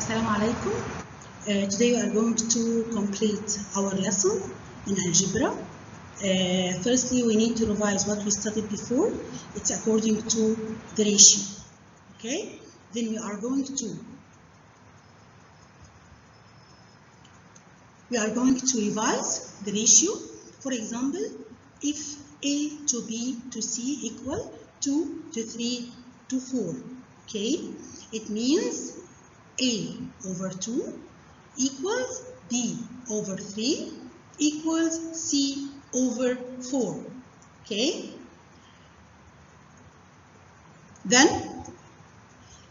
Assalamu alaikum. Today we are going to complete our lesson in algebra. Firstly, we need to revise what we studied before. It's according to the ratio. Okay? Then we are going to revise the ratio. For example, if A to B to C equal 2 to 3 to 4. Okay? It means A over 2 equals B over 3 equals C over 4. Okay? Then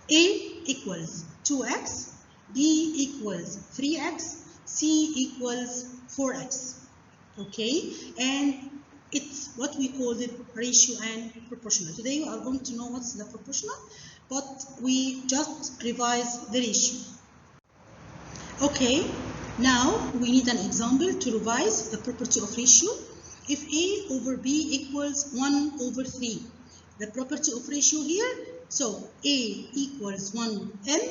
A equals 2x, B equals 3x, C equals 4x. Okay? And it's what we call it ratio and proportional. Today we are going to know what's the proportional, but we just revise the ratio. Okay, now we need an example to revise the property of ratio. If A over B equals 1 over 3, the property of ratio here, so A equals 1m,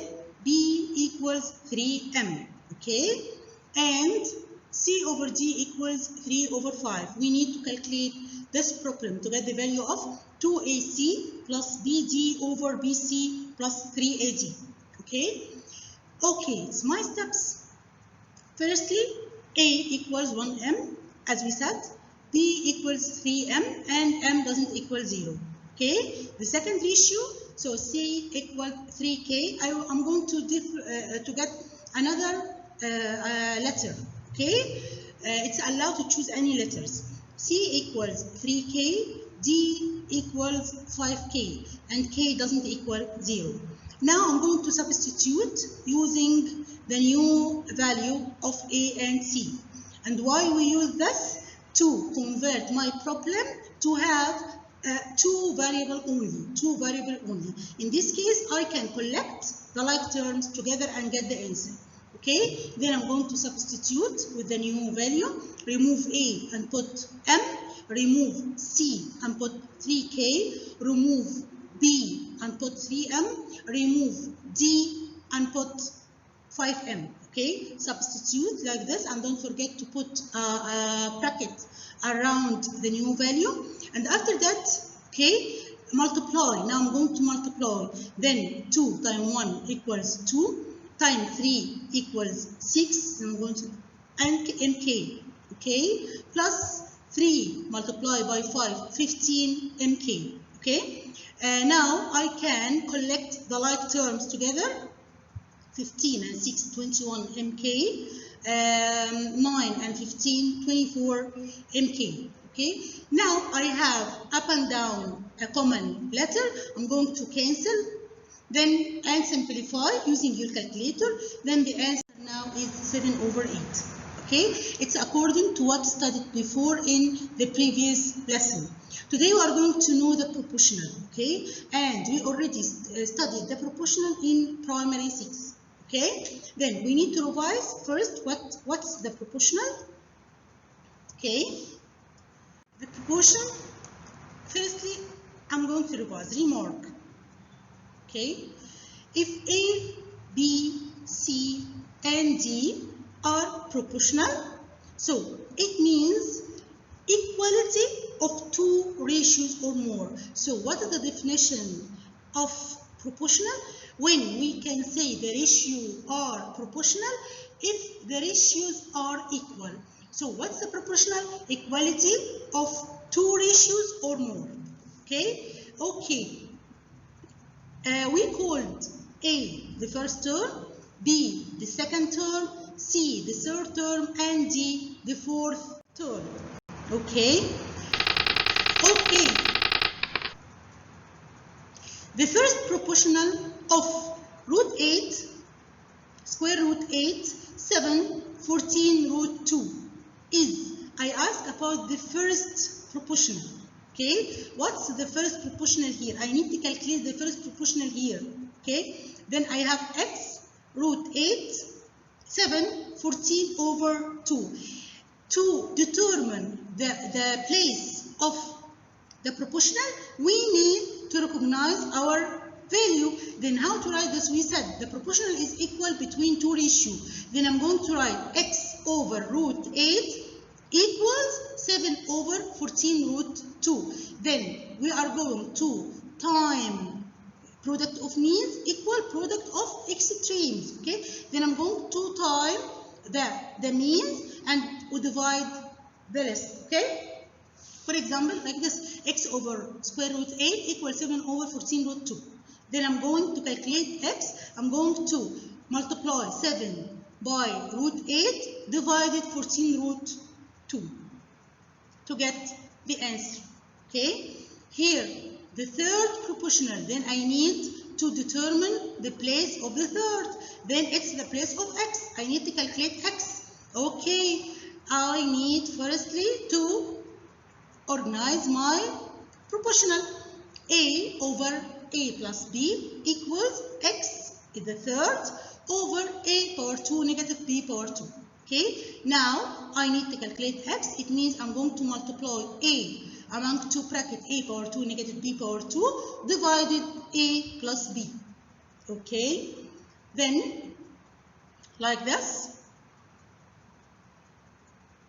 B equals 3m, okay? And C over D equals 3 over 5. We need to calculate this problem to get the value of 2AC plus BD over BC plus 3AD, okay? Okay, it's my steps. Firstly, A equals 1m, as we said, B equals 3m, and m doesn't equal 0. Okay, the second ratio, so C equals 3k. I'm going to get another letter. Okay, it's allowed to choose any letters. C equals 3k, D equals 5k, and k doesn't equal 0. Now I'm going to substitute using the new value of A and C. And why we use this? To convert my problem to have two variable only. In this case, I can collect the like terms together and get the answer. Okay, then I'm going to substitute with the new value, remove A and put m, remove C and put 3k, remove B and put 3m, remove D and put 5m. Okay, substitute like this, and don't forget to put a bracket around the new value. And after that, okay, multiply. Now I'm going to multiply. Then 2 times 1 equals 2, times 3 equals 6. I'm going to mk. Okay, plus 3 multiplied by 5, 15 mk. Okay, now I can collect the like terms together. 15 and 6, 21 mk, 9 and 15, 24 mk. Okay, now I have up and down a common letter. I'm going to cancel, then and simplify using your calculator. Then the answer now is 7 over 8. Okay, it's according to what studied before in the previous lesson. Today we are going to know the proportional. Okay, and we already studied the proportional in primary 6. Okay, then we need to revise first what's the proportional. Okay, the proportion, firstly, I'm going to revise, remark. Okay, if A, B, C, and D are proportional, so it means equality of two ratios or more. So what is the definition of proportional? When we can say the ratios are proportional if the ratios are equal. So what's the proportional? Equality of two ratios or more. Okay, okay. We called A the first term, B the second term, C the third term, and D the fourth term. Okay, okay. The first proportional of root 8, square root 8, 7, 14 root 2 is, I ask about the first proportional. Okay, what's the first proportional here? I need to calculate the first proportional here. Okay, then I have x root 8, 7, 14 over 2. To determine the place of the proportional, we need to recognize our value. Then how to write this? We said the proportional is equal between two ratios. Then I'm going to write x over root 8 equals 7 over 14 root 2. Then we are going to time product of means equal product of extremes. Okay, then I'm going to time the means and we divide the rest. Okay, for example, like this, x over square root 8 equals 7 over 14 root 2. Then I'm going to calculate x. I'm going to multiply 7 by root 8 divided 14 root 2 to get the answer. Okay, here the third proportional, then I need to determine the place of the third. Then it's the place of x. I need to calculate x. Okay, I need firstly to organize my proportional. A over a plus b equals x is the third over a power 2 negative b power 2. Okay, now I need to calculate x. It means I'm going to multiply a among two brackets a power 2 negative b power 2 divided a plus b. Okay, then like this.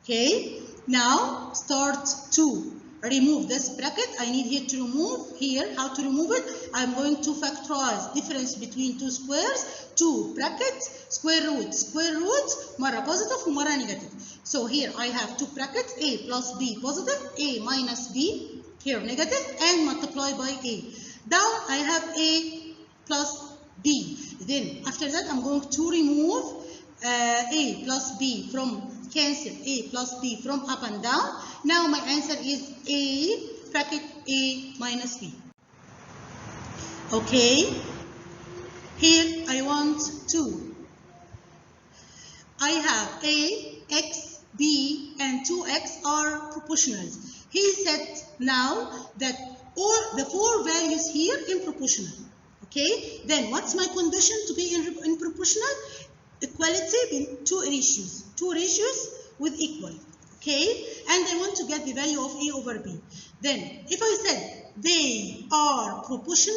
Okay, now start to remove this bracket. I need here to remove here. How to remove it? I'm going to factorize difference between two squares, two brackets, square root, مرة positive ومرة negative. So here I have two brackets, a plus b positive, a minus b here negative, and multiply by a. Down I have a plus b. Then after that I'm going to remove a plus b from cancel a plus b from up and down. Now my answer is a bracket a minus b. Okay, here I want to, I have a, x, b, and 2x are proportionals. He said now that all the four values here in proportional. Okay, then what's my condition to be in proportional? Equality in two ratios with equal. Okay, and I want to get the value of a over b. Then if I said they are proportional,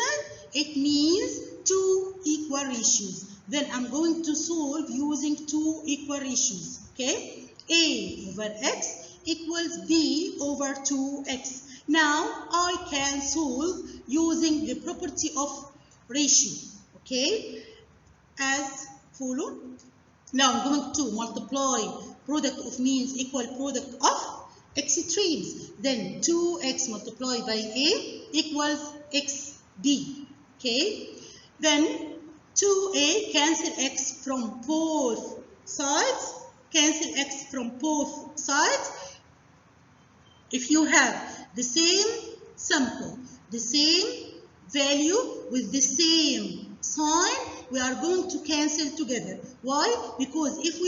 it means two equal ratios. Then I'm going to solve using two equal ratios. Okay, a over x equals b over 2x. Now I can solve using the property of ratio. Okay, as follow. Now I'm going to multiply product of means equal product of extremes. Then 2x multiplied by a equals xb. Okay, then 2a cancel x from both sides. Cancel x from both sides. If you have the same sample, the same value with the same sign, we are going to cancel together. Why? Because if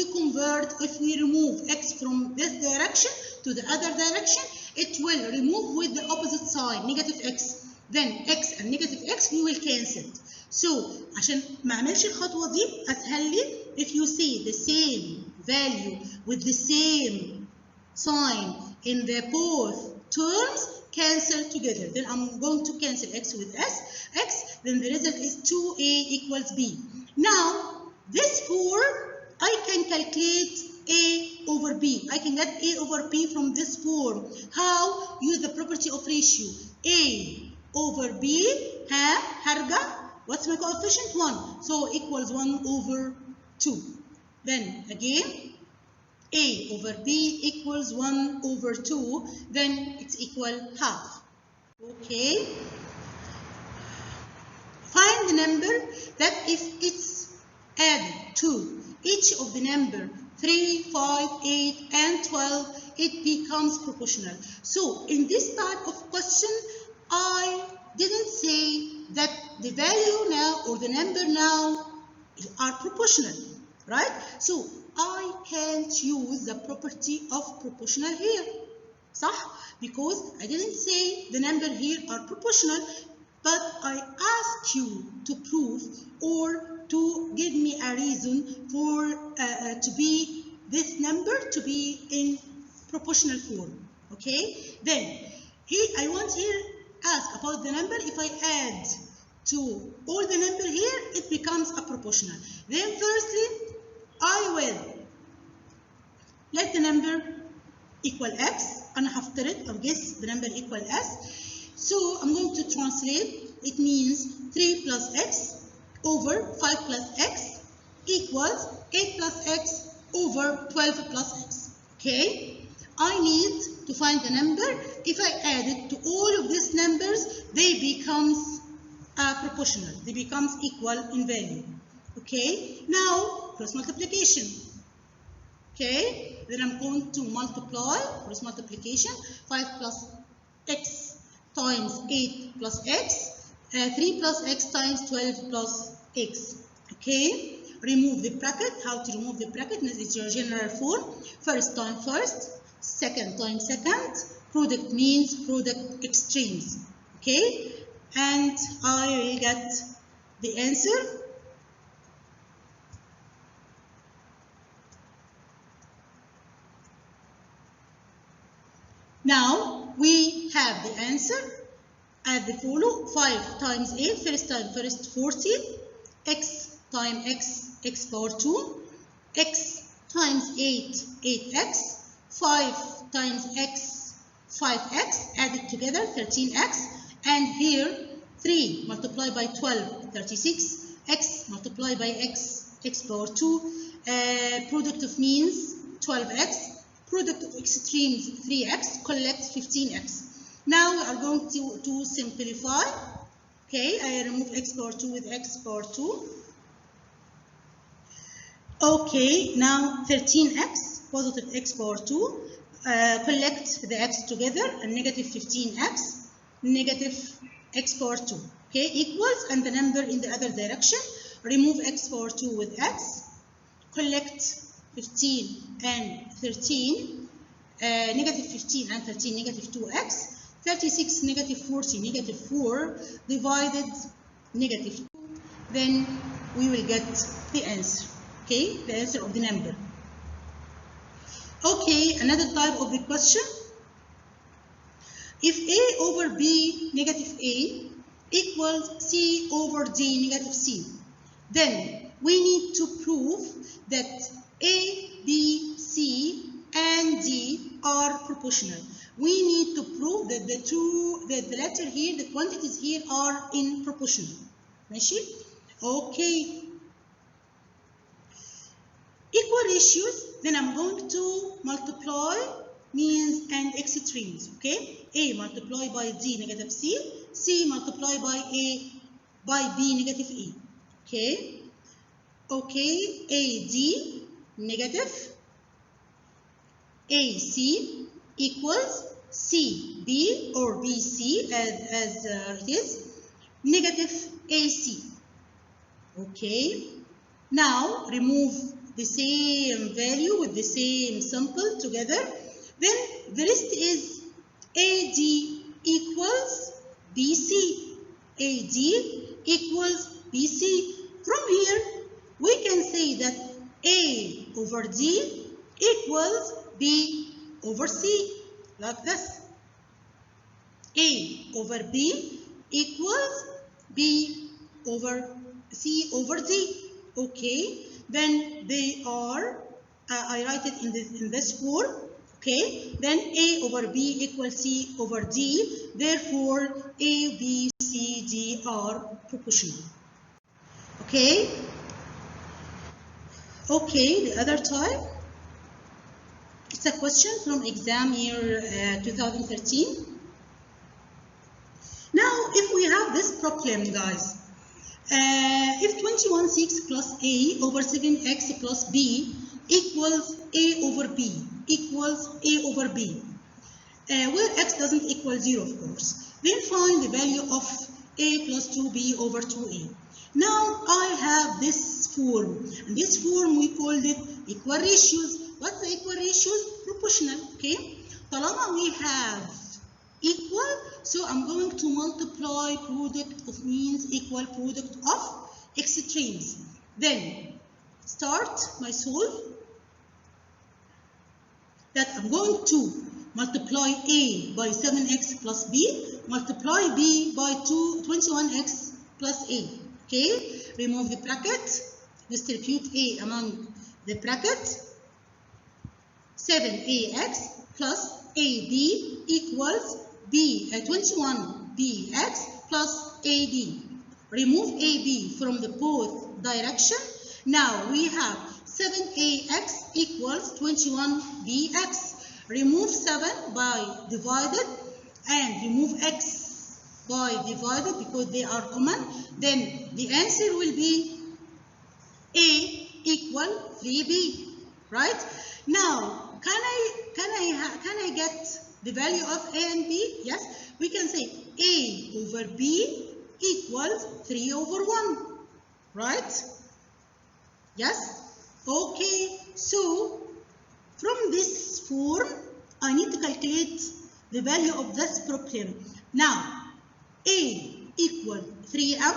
we remove x from this direction to the other direction, it will remove with the opposite sign, negative x. Then x and negative x we will cancel. So عشان ما اعملش الخطوة دي اسهل لي, if you see the same value with the same sign in the both terms, cancel together. Then I'm going to cancel x with x, then the result is 2a equals b. Now this 4 I can calculate a over b. I can get a over b from this form. How? Use the property of ratio. A over b, هرجع, what's my coefficient? 1. So equals 1 over 2. Then again, a over b equals 1 over 2. Then it's equal half. Okay. Find the number that if it's added to each of the number 3, 5, 8, and 12, it becomes proportional. So in this type of question, I didn't say that the value now or the number now are proportional, right? So I can't use the property of proportional here, صح? Because I didn't say the number here are proportional, but I asked you to prove or to give me a reason for to be this number to be in proportional form. Okay, then here I want here ask about the number. If I add to all the number here, it becomes a proportional. Then firstly, I will let the number equal x. أنا هفترض أو guess the number equal s. So I'm going to translate. It means 3 plus x over 5 plus x equals 8 plus x over 12 plus x. Okay? I need to find the number. If I add it to all of these numbers, they becomes proportional. They becomes equal in value. Okay? Now, cross multiplication. Okay? Then I'm going to multiply, cross multiplication, 5 plus x times 8 plus x, 3 plus x times 12 plus x. Okay? Remove the bracket. How to remove the bracket? It's your general form. First time first, second time second. Product means product extremes. Okay? And I will get the answer. Now we have the answer as the follow: 5 times 8, first time first 14, x times x power 2, x times 8, 8x, 5 times x, 5x, added together 13x, and here 3 multiplied by 12, 36, x multiplied by x, x power 2, product of means 12x, product of extremes 3x, collect 15x. Now we are going to simplify. Okay, I remove x power 2 with x power 2. Okay, now 13x, positive x power 2, collect the x together, and negative 15x, negative x power 2. Okay, equals, and the number in the other direction. Remove x power 2 with x, collect 15 and 13, negative 15 and 13, negative 2x, 36, negative 40, negative 4, divided negative 2, then we will get the answer. Okay, the answer of the number. Okay, another type of the question. If a over b negative a equals c over d negative c, then we need to prove that a, b, c, and d are proportional. We need to prove that the letter here, the quantities here are in proportion. ماشي? Okay. Equal ratios, then I'm going to multiply means and extremes. Okay? A multiplied by d negative c, c multiplied by a by b negative e. Okay? Okay, AD negative AC equals CB or BC as it is, negative AC. Okay, now remove the same value with the same symbol together. Then the rest is AD equals BC. AD equals BC. From here, we can say that A over D equals B over C, like this. A over B equals B over C over D. Okay, then they are, I write it in this form. Okay, then A over B equals C over D. Therefore, A, B, C, D are proportional. Okay. Okay, the other type. It's a question from exam year 2013. Now, if we have this problem, guys, if 21(6) plus A over 7x plus B equals A over B equals A over B, where x doesn't equal 0, of course, then find the value of A plus 2B over 2A. Now I have this form, and this form we called it equal ratios. What's the equal ratios? Proportional. Okay. طالما we have equal, so I'm going to multiply product of means equal product of extremes. Then start my solve. That I'm going to multiply A by 7x plus B, multiply B by 21x plus A. Okay, remove the bracket, distribute A among the bracket. 7ax plus ab equals 21bx plus ab. Remove ab from the both direction. Now we have 7ax equals 21bx. Remove 7 by divided and remove x by divided because they are common. Then the answer will be a equal 3b, right? Now, can I get the value of a and b? Yes, we can say a over b equals 3 over 1, right? Yes? Okay, so from this form, I need to calculate the value of this problem. Now, a equals 3m,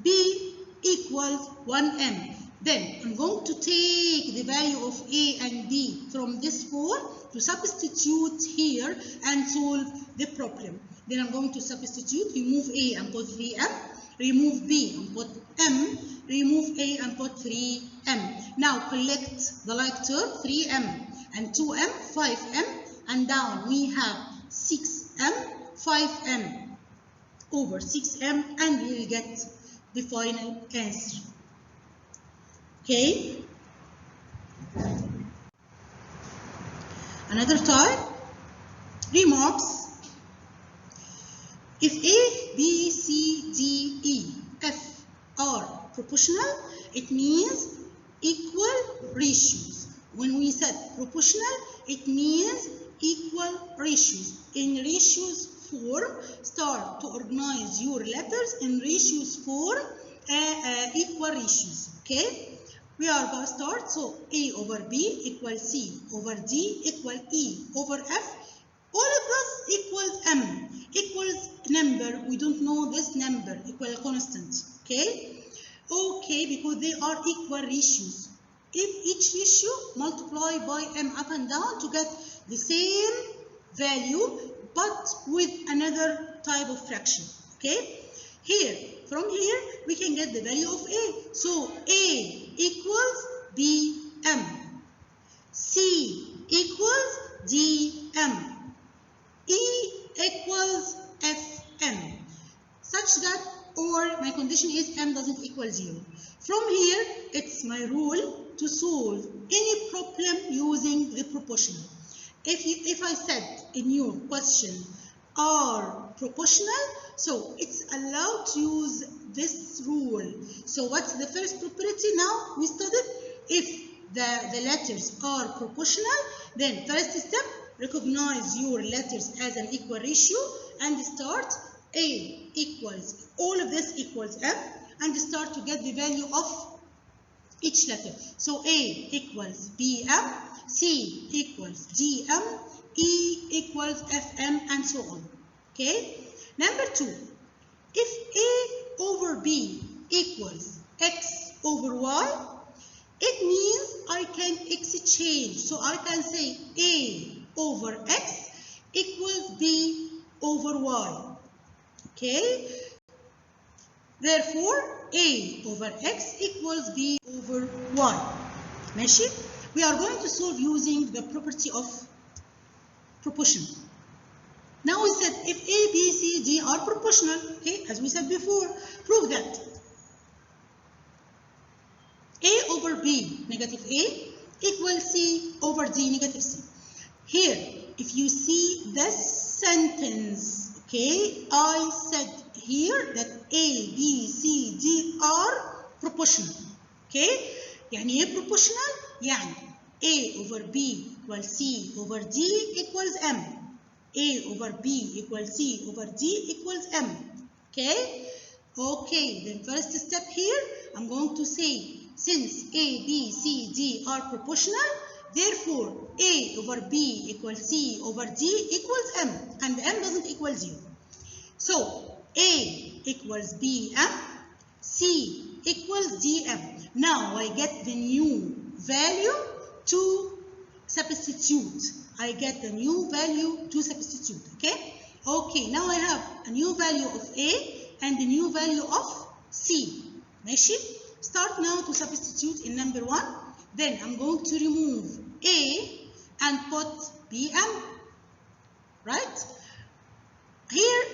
b equals 1m. Then I'm going to take the value of a and b from this form to substitute here and solve the problem. Then I'm going to substitute, remove a and put 3m, remove b and put m, remove a and put 3m. Now collect the like term, 3m and 2m, 5m, and down we have 6m, 5m over 6m, and we will get the final answer. Okay. Another type, remarks. If A, B, C, D, E, F are proportional, it means equal ratios. When we said proportional, it means equal ratios. In ratios form, start to organize your letters in ratios form, equal ratios. Okay. We are going to start, so A over B equals C over D equals E over F. All of this equals M, equals number. We don't know this number, equal constant, okay? Okay, because they are equal ratios. If each ratio multiply by M up and down to get the same value, but with another type of fraction, okay? Here, from here, we can get the value of A. So, A equals BM. C equals DM. E equals FM. Such that, or my condition is M doesn't equal 0. From here, it's my rule to solve any problem using the proportional. If I said in your question are proportional, so it's allowed to use this rule. So what's the first property now we studied? If the letters are proportional, then first step, recognize your letters as an equal ratio and start A equals, all of this equals M, and start to get the value of each letter. So A equals BM, C equals DM, E equals FM, and so on. Okay? Number 2, if A over B equals X over Y, it means I can exchange. So I can say A over X equals B over Y. Okay? Therefore, A over X equals B over Y. ماشي? We are going to solve using the property of proportion. Now we said if A, B, C, D are proportional, okay, as we said before, prove that A over B, negative A, equals C over D, negative C. Here, if you see this sentence, okay, I said here that A, B, C, D are proportional. Okay, يعني ايه proportional؟ يعني A over B equals C over D equals M. A over B equals C over D equals M. Okay? Okay, then first step here, I'm going to say, since A, B, C, D are proportional, therefore A over B equals C over D equals M, and M doesn't equal 0. So A equals BM, C equals DM. Now I get the new value to substitute. I get the new value to substitute, okay? Okay, now I have a new value of A and the new value of C. ماشي. Start now to substitute in number 1. Then I'm going to remove A and put BM. Right? Here,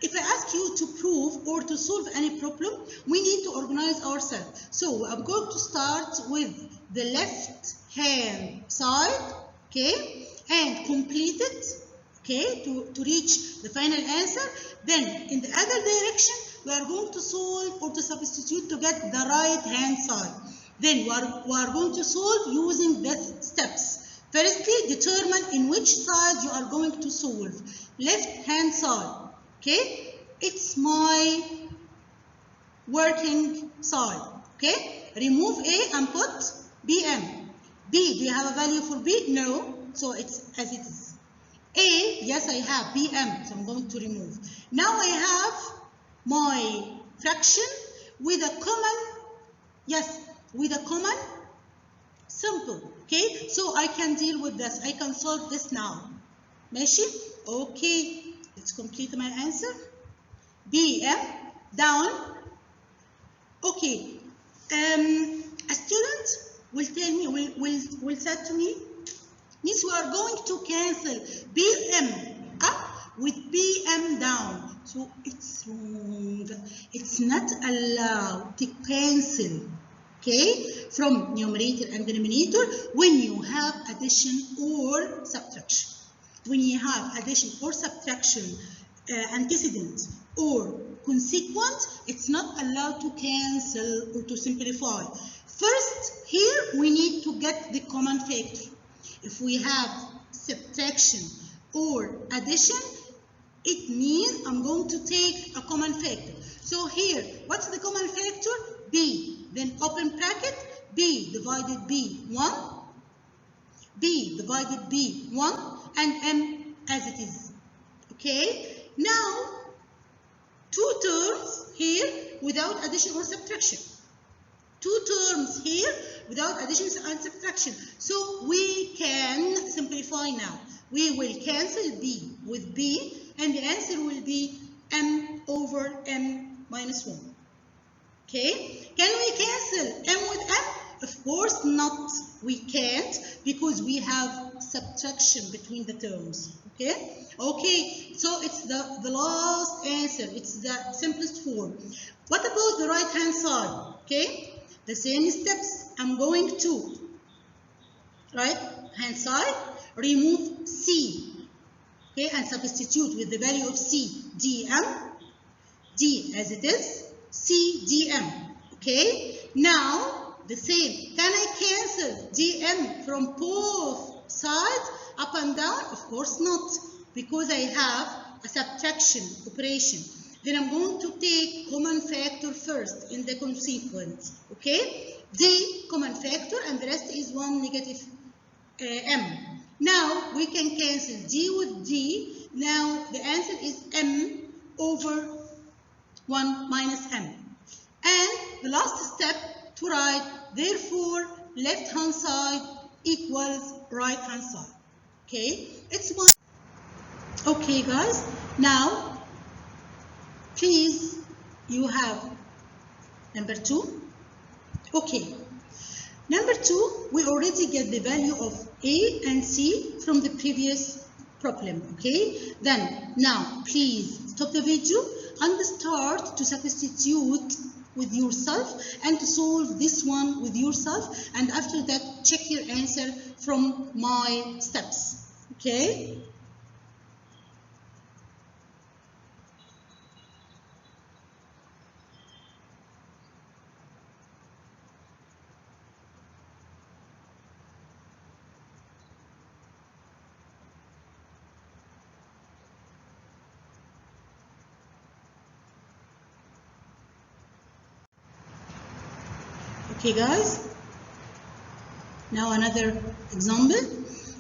if I ask you to prove or to solve any problem, we need to organize ourselves. So I'm going to start with the left hand side, okay, and complete it, okay, to reach the final answer. Then in the other direction, we are going to solve or to substitute to get the right hand side. Then we are going to solve using these steps. Firstly, determine in which side you are going to solve. Left hand side, okay? It's my working side, okay? Remove A and put BM. B, do you have a value for B? No, so it's as it is. A, yes, I have BM, so I'm going to remove. Now I have my fraction with a common, yes, with a common simple, okay? So I can deal with this. I can solve this now. ماشي? Okay, let's complete my answer. BM down. Okay, a student will tell me, will say to me, Miss, we are going to cancel BM up with BM down. So it's wrong. It's not allowed to cancel, okay, from numerator and denominator when you have addition or subtraction. When you have addition or subtraction, antecedent or consequent, it's not allowed to cancel or to simplify. First, here we need to get the common factor. If we have subtraction or addition, it means I'm going to take a common factor. So here, what's the common factor? B. Then open bracket, B divided B, 1. B divided B, 1. And M as it is. Okay? Now, two terms here without addition or subtraction. Two terms here without addition and subtraction. So we can simplify now. We will cancel B with B, and the answer will be M over M minus 1. Okay? Can we cancel M with M? Of course not. We can't, because we have subtraction between the terms. Okay? Okay, so it's the last answer. It's the simplest form. What about the right hand side? Okay? The same steps. I'm going to right hand side, remove C, okay, and substitute with the value of C, DM, D as it is, C, DM, okay. Now, the same. Can I cancel DM from both sides, up and down? Of course not, because I have a subtraction operation. Then I'm going to take common factor first in the consequence, okay? D common factor, and the rest is 1 negative M. Now we can cancel D with D. Now the answer is M over 1 minus M. And the last step to write, therefore, left hand side equals right hand side. Okay, it's one. Okay, guys, now please, you have number 2. Okay, number 2, we already get the value of A and C from the previous problem. Okay, then now please stop the video and start to substitute with yourself and to solve this one with yourself, and after that check your answer from my steps. Okay. Okay, guys, now another example.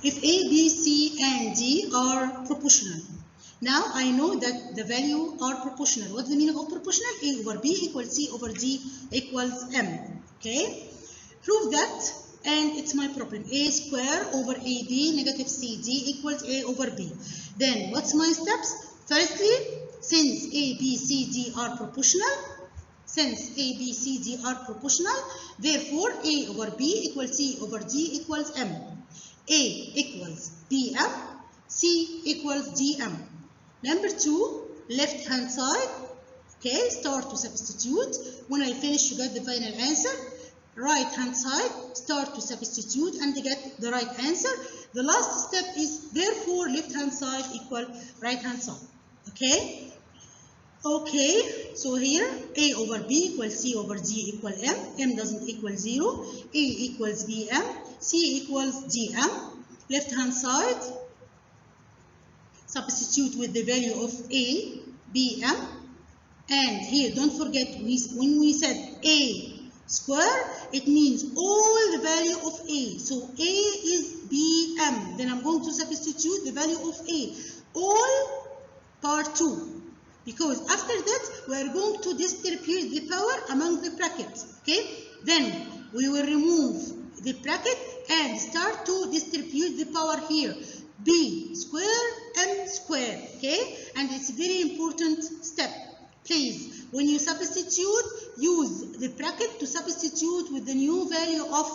If A, B, C, and D are proportional. Now I know that the value are proportional. What's the meaning of proportional? A over B equals C over D equals M. Okay? Prove that, and it's my problem. A square over AB negative CD equals A over B. Then what's my steps? Firstly, since A, B, C, D are proportional, Since A, B, C, D are proportional, therefore A over B equals C over D equals M. A equals BM, C equals DM. Number 2, left hand side. Okay, start to substitute. When I finish, you get the final answer. Right hand side, start to substitute and get the right answer. The last step is therefore left hand side equal right hand side. Okay? Okay, so here A over B equals C over D equal M. M doesn't equal 0. A equals BM. C equals DM. Left hand side, substitute with the value of A, BM. And here, don't forget, when we said A square, it means all the value of A. So A is BM. Then I'm going to substitute the value of A. All power 2. Because after that, we are going to distribute the power among the brackets. Okay? Then we will remove the bracket and start to distribute the power here. B square, M square. Okay? And it's a very important step. Please, when you substitute, use the bracket to substitute with the new value of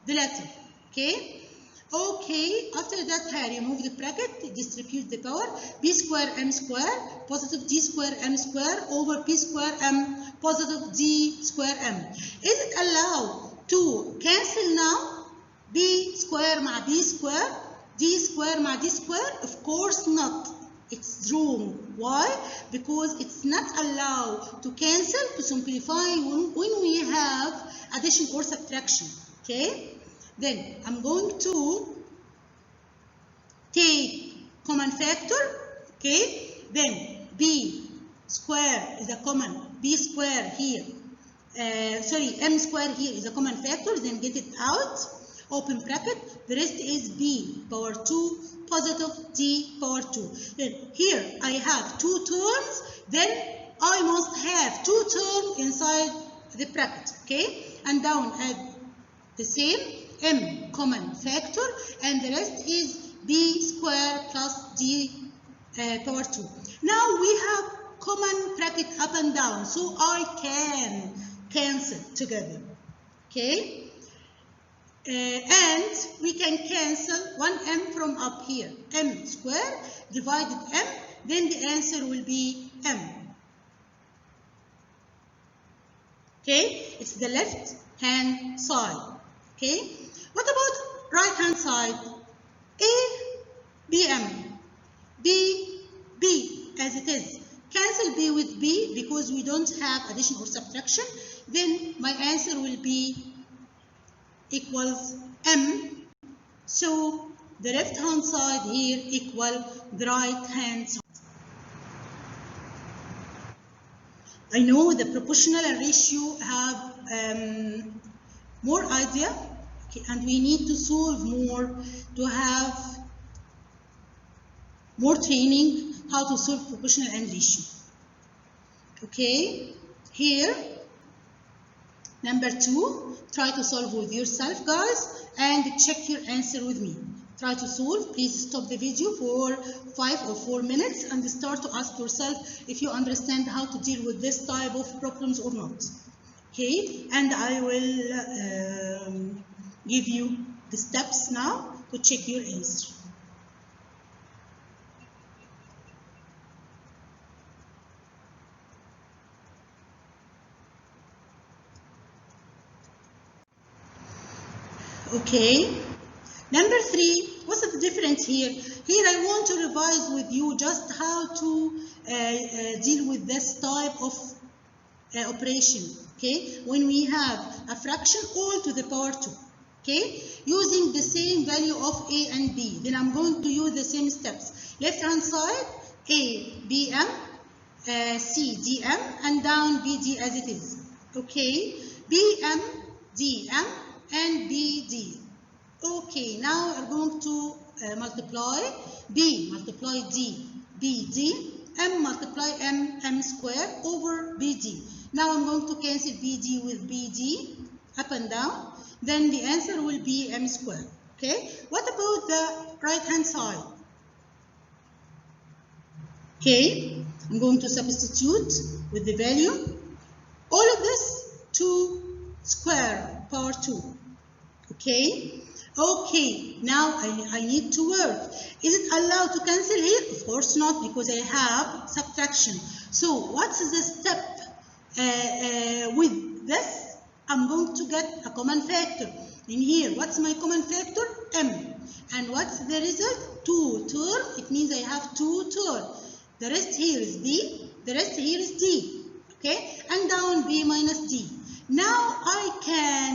the letter. Okay? Okay, after that, I remove the bracket, distribute the power. B square M square, positive D square M square over P square M, positive D square M. Is it allowed to cancel now? B square مع B square, D square مع D square? Of course not. It's wrong. Why? Because it's not allowed to cancel, to simplify when we have addition or subtraction. Okay? Then I'm going to take common factor. Okay? Then B square is a common, B square here. M square here is a common factor. Then get it out. Open bracket. The rest is B power 2 positive D power 2. Then here I have 2 terms. Then I must have 2 terms inside the bracket. Okay? And down add the same M common factor, and the rest is B square plus D power 2. Now we have common bracket up and down, so I can cancel together. Okay? And we can cancel 1M from up here. M square divided M, then the answer will be M. Okay? It's the left hand side. Okay? What about right hand side? A, B, M. B, B as it is. Cancel B with B because we don't have addition or subtraction. Then my answer will be equals M. So the left hand side here equal the right hand side. I know the proportional and ratio have more idea, okay, and we need to solve more to have more training how to solve proportional and ratio. Okay, here number 2, try to solve with yourself, guys, and check your answer with me. Try to solve. Please stop the video for 5 or 4 minutes and start to ask yourself if you understand how to deal with this type of problems or not. Okay, and I will give you the steps now to check your answer. Okay, number 3, what's the difference here? Here I want to revise with you just how to deal with this type of operation. Okay, when we have a fraction all to the power 2. Okay, using the same value of A and B, then I'm going to use the same steps. Left hand side, A, B, M, C, D, M, and down B, D as it is. Okay, B, M, D, M, and B, D. Okay, now we're going to multiply B multiply D, B, D, M multiply M, M square over B, D. Now I'm going to cancel B, D with B, D, up and down. Then the answer will be M square. Okay, what about the right hand side? Okay, I'm going to substitute with the value. All of this square power 2. Okay? Okay, now I need to work. Is it allowed to cancel here? Of course not, because I have subtraction. So what's the step with this? I'm going to get a common factor. In here, what's my common factor? M. And what's the result? 2 term. It means I have 2 term. The rest here is B. The rest here is D. Okay? And down B minus D. Now I can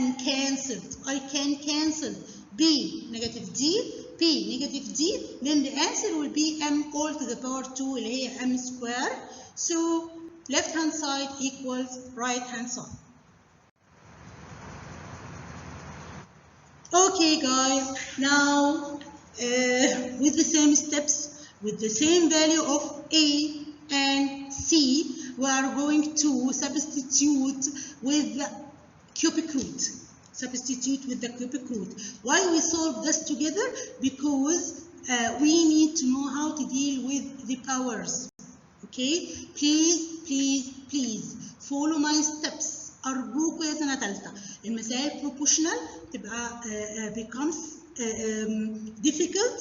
cancel B negative D, P negative D, then the answer will be M all to the power 2 اللي هي M square. So left hand side equals right hand side. Okay guys, now with the same steps, with the same value of A and C, we are going to substitute with the cubic root. Substitute with the cubic root. Why we solve this together? Because we need to know how to deal with the powers. Okay? Please follow my steps. أرجوكوا يا سنة تالتة. المسائل proportional تبقى becomes difficult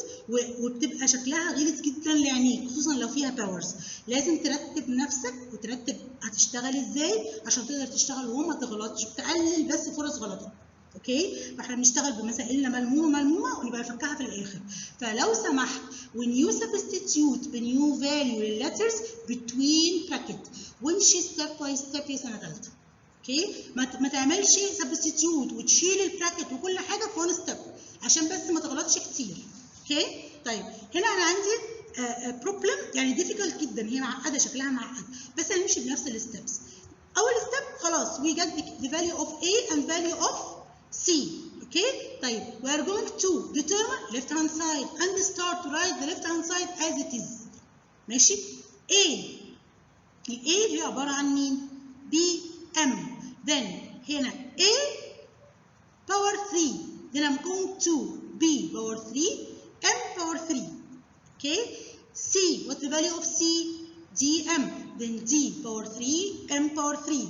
وبتبقى شكلها غلط جدا لعينيك، خصوصا لو فيها powers. لازم ترتب نفسك وترتب هتشتغل ازاي عشان تقدر تشتغل وما تغلطش، تقلل بس فرص غلطك. اوكي؟ فاحنا بنشتغل بمسائلنا ملمومه ونبقى نفكها في الاخر. فلو سمحت when you substitute the new value letters between bracket وامشي step by step يا سنه ثالثه. اوكي؟ ما تعملش substitute وتشيل البراكت وكل حاجه في one step عشان بس ما تغلطش كتير. اوكي؟ طيب هنا انا عندي problem يعني difficult جدا، هي معقده شكلها معقد، بس هنمشي بنفس الستبس. اول ستيب خلاص we get the value of A and value of C. Okay? طيب we are going to determine left hand side and start to write the left hand side as it is. ماشي؟ A. ال A هي عبارة عن مين؟ B M. Then هنا A power 3. Then I'm going to B power 3 M power 3. Okay? C. What's the value of C? DM. Then D power 3 M power 3.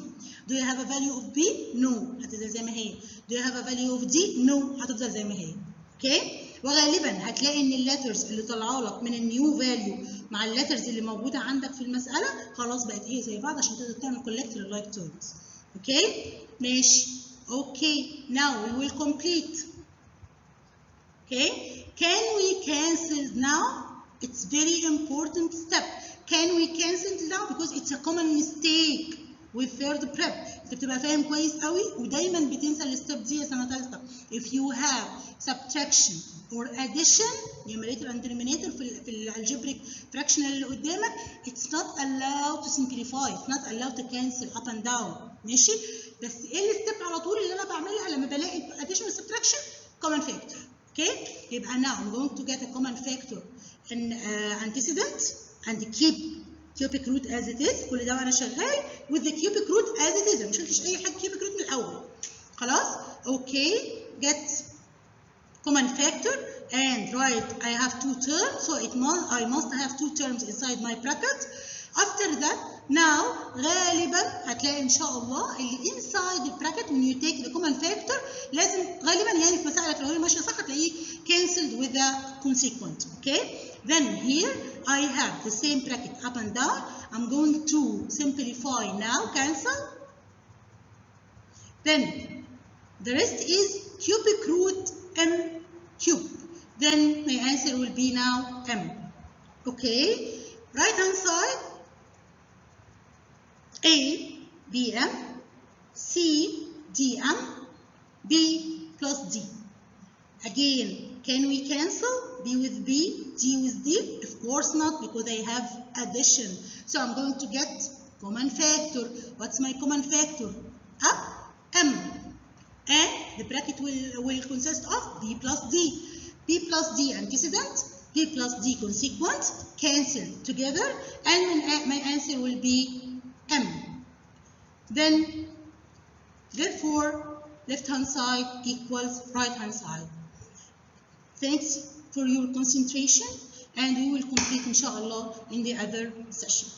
Do you have a value of B? No. هتفضل زي ما هي. Do you have a value of D? No. هتفضل زي ما هي. Okay? وغالبا هتلاقي ان الليترز اللي طالعه لك من النيو فاليو مع الليترز اللي موجوده عندك في المساله خلاص بقت هي زي بعض عشان تقدر تعمل كولكت لللايك تيرمز. Okay? ماشي. Okay. Now we will complete. Okay? Can we cancel now? It's very important step. Can we cancel now? Because it's a common mistake with third prep. انت بتبقى فاهم كويس قوي ودايما بتنسى الستيب دي يا سنه ثالثه. If you have subtraction or addition numerator and denominator في الالجبريك fraction اللي قدامك it's not allowed to simplify, it's not allowed to cancel up and down. ماشي؟ بس ايه الستيب على طول اللي انا بعملها لما بلاقي addition و subtraction؟ common factor. Okay? يبقى now I'm going to get a common factor in antecedent and keep cubic root as it is. كل ده وانا شغال with the cubic root as it is. ما شلتش اي حاجه cubic root من الاول. خلاص؟ Okay. Get common factor and write I have two terms, so I must have two terms inside my bracket. After that now غالبا هتلاقي ان شاء الله اللي inside the bracket when you take the common factor لازم غالبا يعني في مسائلك لو هي ماشيه صح هتلاقيه cancelled with the consequent. Okay? Then here I have the same bracket up and down. I'm going to simplify now, cancel. Then the rest is cubic root M cube. Then my answer will be now M. Okay? Right hand side A BM C DM B plus D. Again, can we cancel B with B, D with D? Of course not, because I have addition. So I'm going to get common factor. What's my common factor? Up M. And the bracket will consist of B plus D. B plus D antecedent, B plus D consequent, cancel together, and my answer will be M. Then, therefore, left hand side equals right hand side. Thanks for your concentration, and we will complete inshallah in the other session.